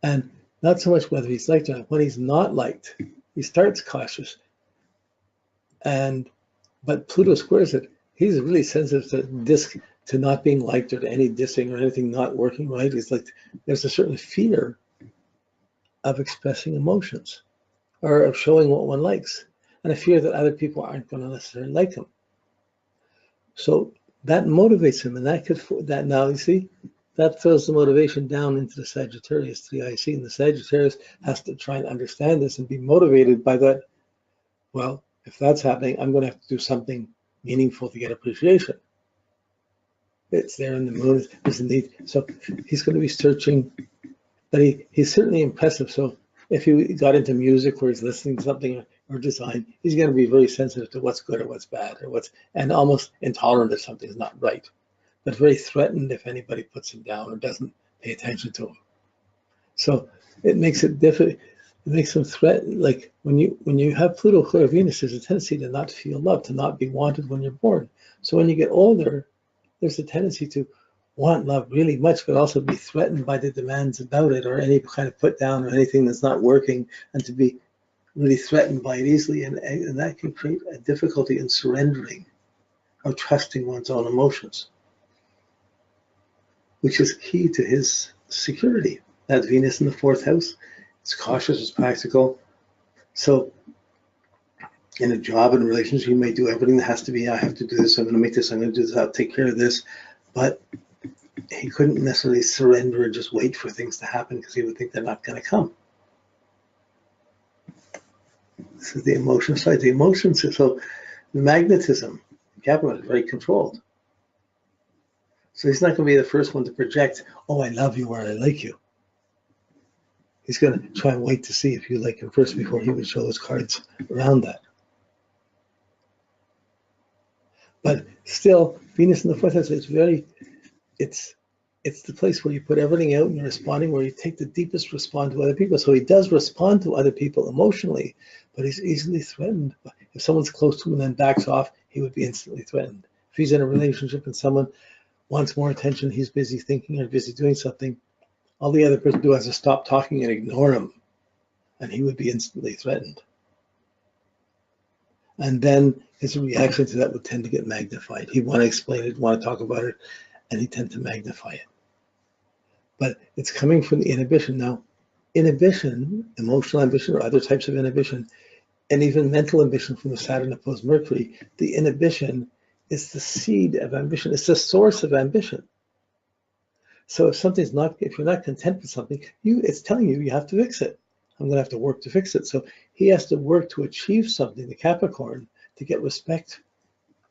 And not so much whether he's liked or not. When he's not liked, he starts cautious. But Pluto squares it. He's really sensitive to not being liked or to any dissing or anything not working right. It's like there's a certain fear of expressing emotions or of showing what one likes, and a fear that other people aren't going to necessarily like him. So that motivates him, and that now you see that throws the motivation down into the Sagittarius, the IC, and the Sagittarius has to try and understand this and be motivated by that. Well, if that's happening, I'm going to have to do something meaningful to get appreciation. It's there in the moon, there's a need. So he's going to be searching, but he's certainly impressive. So if he got into music where he's listening to something or design, he's going to be very sensitive to what's good or what's bad and almost intolerant if something's not right, but very threatened if anybody puts him down or doesn't pay attention to him. So it makes it difficult. It makes them threaten. Like when you have Pluto square Venus, there's a tendency to not feel love, to not be wanted when you're born. So when you get older, there's a tendency to want love really much, but also be threatened by the demands about it or any kind of put down or anything that's not working, and to be really threatened by it easily. And that can create a difficulty in surrendering or trusting one's own emotions, which is key to his security. That Venus in the 4th house, it's cautious, it's practical. So in a job and relationship, you may do everything that has to be. I have to do this, I'm going to make this, I'm going to do this, I'll take care of this. But he couldn't necessarily surrender and just wait for things to happen because he would think they're not going to come. This is the emotion side. The emotions, so the magnetism, Capricorn is very controlled. So he's not going to be the first one to project, oh, I love you or I like you. He's going to try and wait to see if you like him first before he would show his cards around that. But still, Venus in the 4th house, it's the place where you put everything out and you're responding, where you take the deepest response to other people. So he does respond to other people emotionally, but he's easily threatened. If someone's close to him and then backs off, he would be instantly threatened. If he's in a relationship and someone wants more attention, he's busy thinking or busy doing something, all the other person do is to stop talking and ignore him, and he would be instantly threatened. And then his reaction to that would tend to get magnified. He'd want to explain it, want to talk about it, and he'd tend to magnify it. But it's coming from the inhibition. Now, inhibition, emotional ambition or other types of inhibition, and even mental ambition from the Saturn opposed Mercury, the inhibition is the seed of ambition. It's the source of ambition. So if you're not content with something, it's telling you have to fix it. I'm going to have to work to fix it. So he has to work to achieve something, the Capricorn, to get respect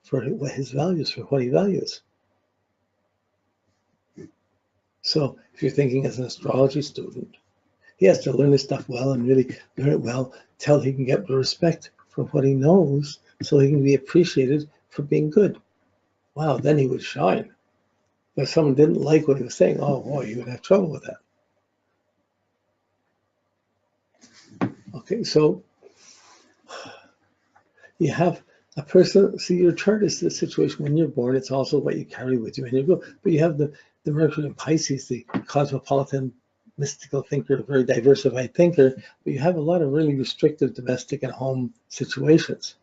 for his values, for what he values. So if you're thinking as an astrology student, he has to learn this stuff well and really learn it well till he can get the respect for what he knows, so he can be appreciated for being good. Wow, then he would shine. But if someone didn't like what he was saying, oh boy, you would have trouble with that. Okay, so you have a person, see, your chart is the situation when you're born, it's also what you carry with you when you go. But you have the Mercury in Pisces, the cosmopolitan, mystical thinker, very diversified thinker, but you have a lot of really restrictive domestic and home situations.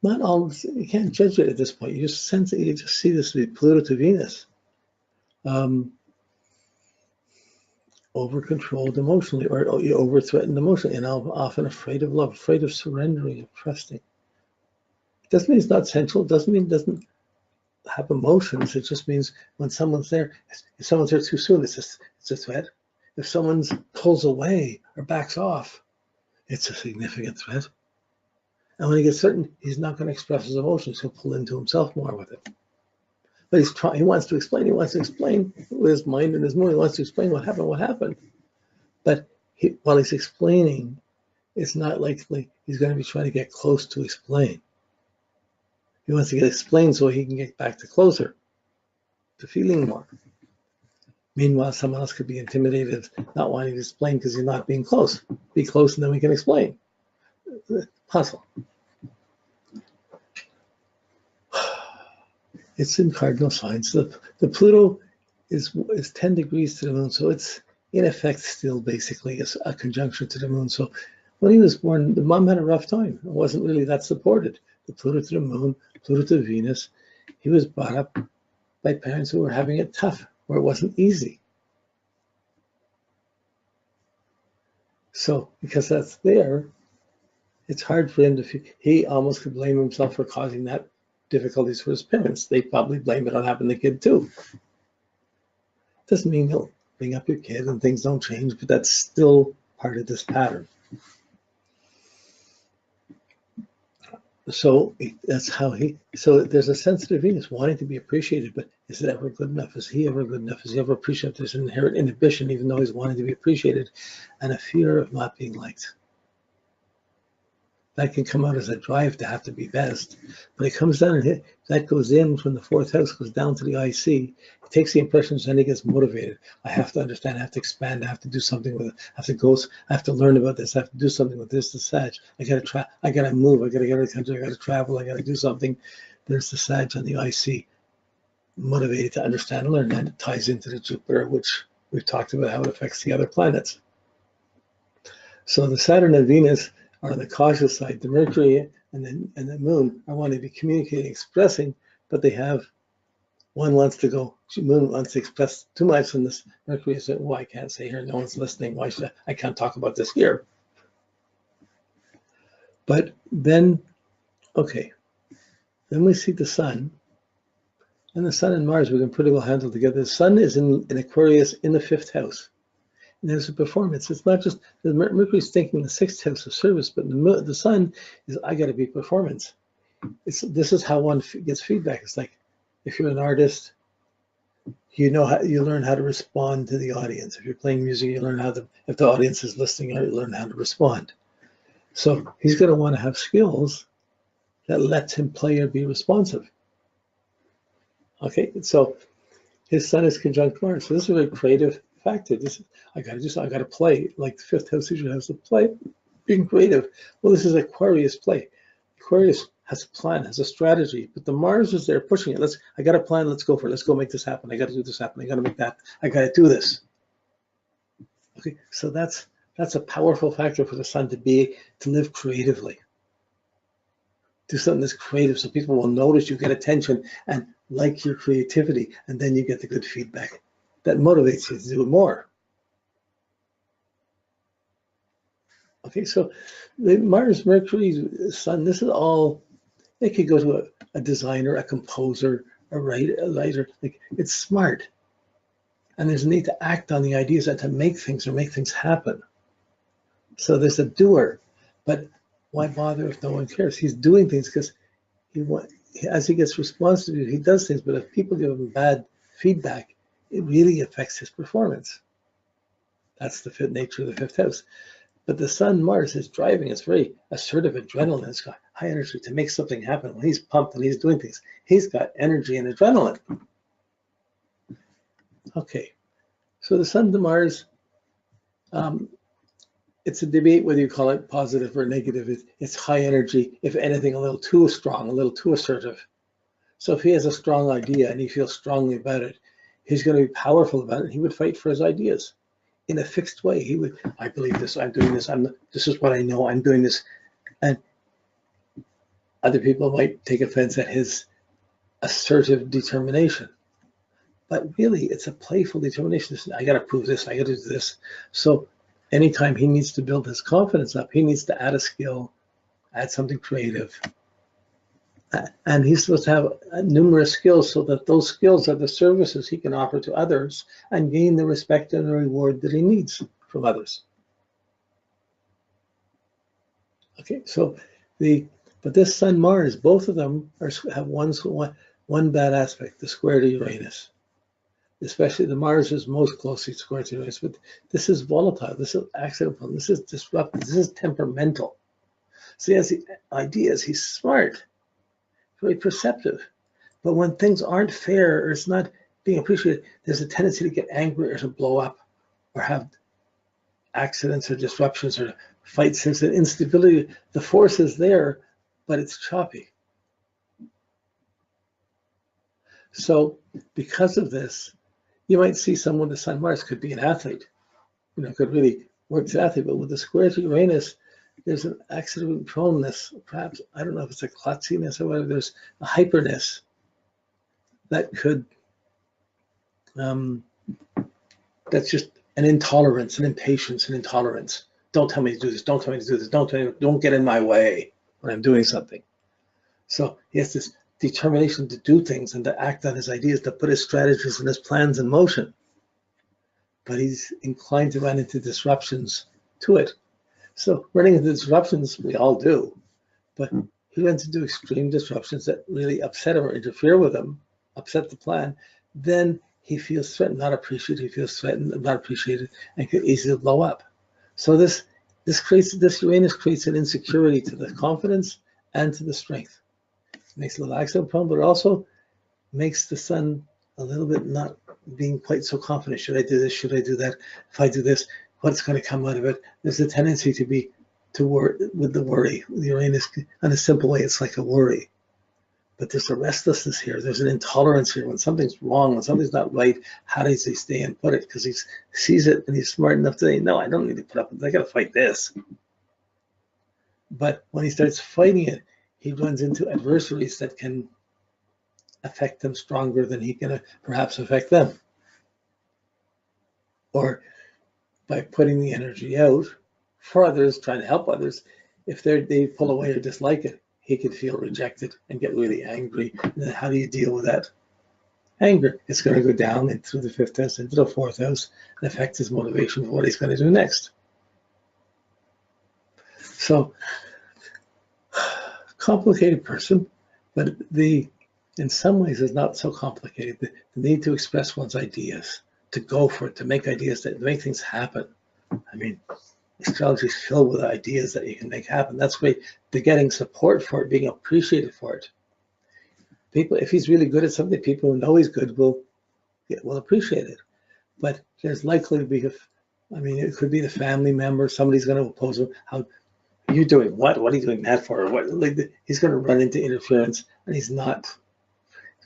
Not all, you can't judge it at this point. You just sense it, you just see this with Pluto to Venus. Over-controlled emotionally, or over-threatened emotionally, and often afraid of love, afraid of surrendering, of trusting. It doesn't mean it's not sensual, it doesn't mean it doesn't have emotions. It just means when someone's there, if someone's there too soon, it's a threat. If someone pulls away or backs off, it's a significant threat. And when he gets certain, he's not going to express his emotions, he'll pull into himself more with it. But he wants to explain with his mind and his mood, he wants to explain what happened. But while he's explaining, it's not likely he's going to be trying to get close to explain. He wants to get explained so he can get back to closer, to feeling more. Meanwhile, someone else could be intimidated, not wanting to explain because you're not being close. Be close and then we can explain. Possible. It's in cardinal signs. The Pluto is 10 degrees to the moon. So it's in effect still basically a conjunction to the moon. So when he was born, the mom had a rough time. It wasn't really that supported. The Pluto to the moon, Pluto to Venus. He was brought up by parents who were having it tough, where it wasn't easy. So because that's there, it's hard for him to, he almost could blame himself for causing that difficulties for his parents. They probably blame it on having the kid too. Doesn't mean he'll bring up your kid and things don't change, but that's still part of this pattern. So that's how so there's a sensitive Venus wanting to be appreciated, but is it ever good enough? Is he ever good enough? Is he ever appreciated? There's an inherent inhibition, even though he's wanting to be appreciated, and a fear of not being liked. That can come out as a drive to have to be best, but it comes down and that goes in from the fourth house, goes down to the IC. It takes the impressions and he gets motivated. I have to understand, I have to expand, I have to do something with it, I have to go, I have to learn about this, I have to do something with this, the Sag. I gotta try, I gotta move, I gotta get out of the country, I gotta travel, I gotta do something. There's the Sag on the IC, motivated to understand and learn. That ties into the Jupiter, which we've talked about how it affects the other planets. So the Saturn and Venus are on the cautious side. The Mercury and the Moon are wanting to be communicating, expressing, but they have, one wants to go, Moon wants to express too much, and this Mercury says, well, I can't say here, no one's listening, why should I can't talk about this here. But then, okay, then we see the Sun, and the Sun and Mars we can pretty well handle together. The Sun is in Aquarius in the fifth house. And there's a performance. It's not just the Mercury's thinking the sixth house of service, but the Sun is, I got to be performance. This is how one gets feedback. It's like if you're an artist, you learn how to respond to the audience. If you're playing music, you learn how to, if the audience is listening, you learn how to respond. So he's going to want to have skills that lets him play or be responsive. Okay, so his Sun is conjunct Mars. So this is a very creative factor. This is, I got to play, like the fifth house usually has to play, being creative. Well, this is Aquarius play. Aquarius has a plan, has a strategy, but the Mars is there pushing it. I got a plan, let's go for it. Let's go make this happen. I got to do this happen. I got to make that. I got to do this. Okay, so that's a powerful factor for the Sun to live creatively. Do something that's creative so people will notice you, get attention, and like your creativity, and then you get the good feedback that motivates you to do more. Okay, so the Mars, Mercury, Sun, this is all, it could go to a designer, a composer, a writer, like it's smart. And there's a need to act on the ideas and to make things happen. So there's a doer, but why bother if no one cares? He's doing things because as he gets responsibility, he does things, but if people give him bad feedback, it really affects his performance. That's the nature of the fifth house. But the Sun, Mars is driving. It's very assertive adrenaline. It's got high energy to make something happen. When he's pumped and he's doing things, he's got energy and adrenaline. Okay, so the Sun to Mars, it's a debate whether you call it positive or negative. It's high energy, if anything, a little too strong, a little too assertive. So if he has a strong idea and he feels strongly about it, he's going to be powerful about it. He would fight for his ideas in a fixed way. He would, I believe this, I'm doing this, this is what I know, I'm doing this. And other people might take offense at his assertive determination. But really, it's a playful determination. I got to prove this, I got to do this. So anytime he needs to build his confidence up, he needs to add a skill, add something creative. And he's supposed to have numerous skills so that those skills are the services he can offer to others and gain the respect and the reward that he needs from others. Okay, so but this Sun Mars, both of them have one bad aspect, the square to Uranus. Especially the Mars is most closely square to Uranus, but this is volatile, this is accidental, this is disruptive, this is temperamental. So he has the ideas, he's smart, very perceptive. But when things aren't fair or it's not being appreciated, there's a tendency to get angry or to blow up or have accidents or disruptions or fight sense and instability. The force is there, but it's choppy. So because of this, You might see someone with the Sun Mars could be an athlete, could really work as an athlete, but with the square to Uranus, there's an accident proneness, perhaps, I don't know if it's a klutziness or whether there's a hyperness that could, that's just an intolerance, an impatience, an intolerance. Don't tell me to do this, don't tell me to do this, don't get in my way when I'm doing something. So he has this determination to do things and to act on his ideas, to put his strategies and his plans in motion. But he's inclined to run into disruptions to it. So running into disruptions, we all do, but he runs into extreme disruptions that really upset him or interfere with him, upset the plan. Then he feels threatened, not appreciated. He feels threatened, not appreciated, and could easily blow up. So this Uranus creates an insecurity to the confidence and to the strength. It makes a little accident prone, but it also makes the Sun a little bit not being quite so confident. Should I do this? Should I do that? If I do this, what's going to come out of it? There's a tendency to worry with the worry. The Uranus, in a simple way, it's like a worry. But there's a restlessness here. There's an intolerance here. When something's wrong, when something's not right, how does he stay and put it? Because he sees it and he's smart enough to say, no, I don't need to put up with it. I got to fight this. But when he starts fighting it, he runs into adversaries that can affect them stronger than he can perhaps affect them. Or by putting the energy out for others, trying to help others, if they pull away or dislike it, he could feel rejected and get really angry. And then how do you deal with that anger? It's going to go down and through the 5th house into the 4th house and affect his motivation for what he's going to do next. So, complicated person, but in some ways is not so complicated. The need to express one's ideas, to go for it, to make ideas, that make things happen. I mean, astrology is filled with ideas that you can make happen. That's great. They're getting support for it, being appreciated for it. People, if he's really good at something, people who know he's good will appreciate it. But there's likely to be, it could be the family member, somebody's going to oppose him. How are you doing? What are you doing that for? He's going to run into interference, and he's going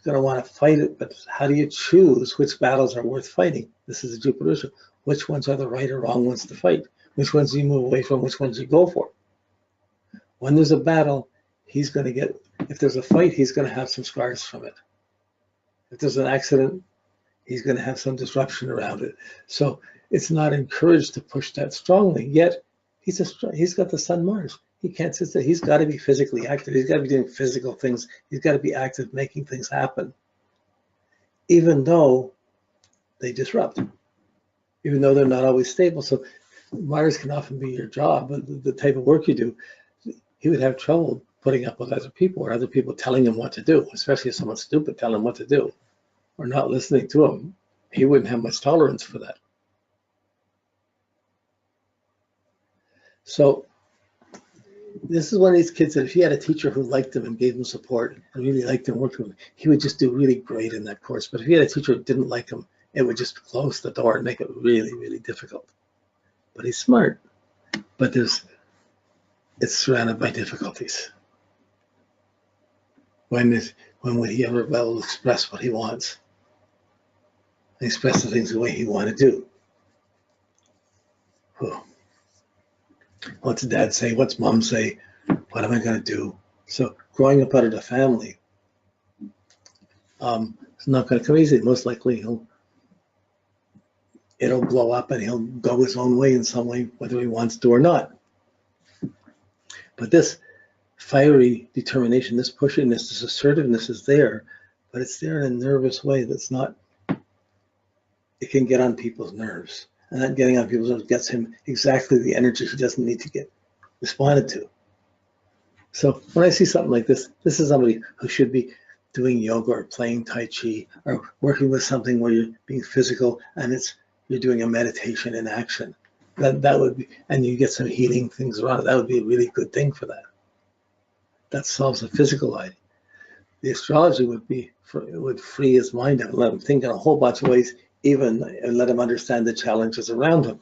to want to fight it. But how do you choose which battles are worth fighting? This is a Jupiter issue. Which ones are the right or wrong ones to fight? Which ones do you move away from? Which ones do you go for? When there's a battle, he's going to get, if there's a fight, he's going to have some scars from it. If there's an accident, he's going to have some disruption around it. So it's not encouraged to push that strongly. Yet he's got the Sun Mars. He can't sit there. He's got to be physically active. He's got to be doing physical things. He's got to be active, making things happen, even though they disrupt, even though they're not always stable. So Mars can often be your job, but the type of work you do, he would have trouble putting up with other people or other people telling him what to do, especially if someone's stupid telling him what to do or not listening to him. He wouldn't have much tolerance for that. So this is one of these kids that if he had a teacher who liked him and gave him support and really liked him, worked with him, he would just do really great in that course. But if he had a teacher who didn't like him, it would just close the door and make it really, really difficult. But he's smart, but it's surrounded by difficulties. When would he ever be able to express what he wants and express the things the way he wanted to do? Whew. What's dad say? What's mom say? What am I going to do? So growing up out of the family, it's not going to come easy. Most likely it'll blow up and he'll go his own way in some way, whether he wants to or not. But this fiery determination, this pushiness, this assertiveness is there, but it's there in a nervous way that's not, it can get on people's nerves. And that getting on people's nerves gets him exactly the energy he doesn't need to get responded to. So when I see something like this, this is somebody who should be doing yoga or playing Tai Chi or working with something where you're being physical and you're doing a meditation in action. That would be, and you get some healing things around it. That would be a really good thing for that. That solves the physical idea. The astrology would free his mind up and let him think in a whole bunch of ways, even and let him understand the challenges around him.